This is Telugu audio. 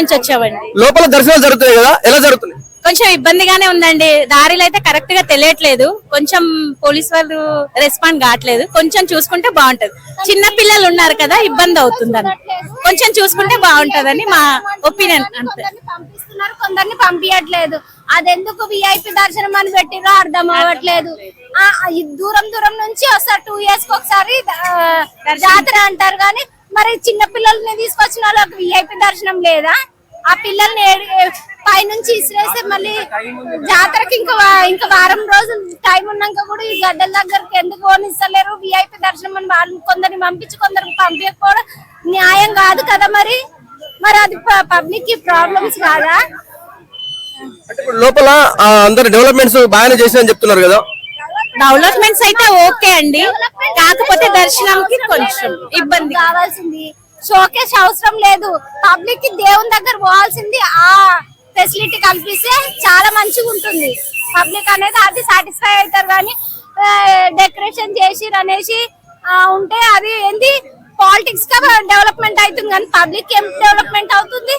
నుంచి వచ్చామండి. లోపల దర్శనాలు జరుగుతాయి కదా, ఎలా జరుగుతుంది? కొంచెం ఇబ్బందిగానే ఉందండి. దారిలో అయితే కరెక్ట్ గా తెలియట్లేదు. కొంచెం పోలీస్ వాళ్ళు రెస్పాండ్ కావట్లేదు. కొంచెం చూసుకుంటే బాగుంటది. చిన్న పిల్లలు ఉన్నారు కదా, ఇబ్బంది అవుతుందని కొంచెం చూసుకుంటే బాగుంటదని మా ఒపీనియన్. అంతే. పంపిస్తున్నారు, కొందరిని పంపించట్లేదు. అదెందుకు విఐపి దర్శనం అని పెట్టిరో అర్థం అవ్వట్లేదు. దూరం దూరం నుంచి వస్తారు, 2 years ఒకసారి జాతర అంటారు కానీ మరి చిన్న పిల్లల్ని తీసుకొచ్చిన వాళ్ళకి విఐపి దర్శనం లేదా? ఆ పిల్లల్ని పైనుంచి ఇసిరేస్తే మళ్ళీ జాతరకి ఇంకా వారం రోజులు టైం ఉన్నాక కూడా ఈ గడ్డల దగ్గరికి ఎందుకు పోనిస్తలేరు? విఐపి దర్శనం అని వాళ్ళు కొందరిని పంపించి కొందరికి పంపించకపోవడం న్యాయం కాదు కదా. మరి అది పబ్లిక్ కి ప్రాబ్లమ్స్ కాదా? లోపల అందరు డెవలప్మెంట్స్ బాగానే చేసినని చెప్తున్నారు కదా. డెవలప్మెంట్స్ అయితే ఓకే అండి, కాకపోతే దర్శనంకి కొంచెం ఇబ్బంది కావాల్సింది. షోకేస్ అవసరం లేదు. పబ్లిక్ కి దేవుని దగ్గర పోవాల్సింది ఆ ఫెసిలిటీ కల్పిస్తే చాలా మంచిగా ఉంటుంది. పబ్లిక్ అనేది అది సాటిస్ఫై అవుతారు. కానీ డెకరేషన్ చేసి అనేసి ఉంటే అది ఏంది పాలిటిక్స్ గా డెవలప్మెంట్ అవుతుంది కానీ పబ్లిక్ ఏం డెవలప్మెంట్ అవుతుంది?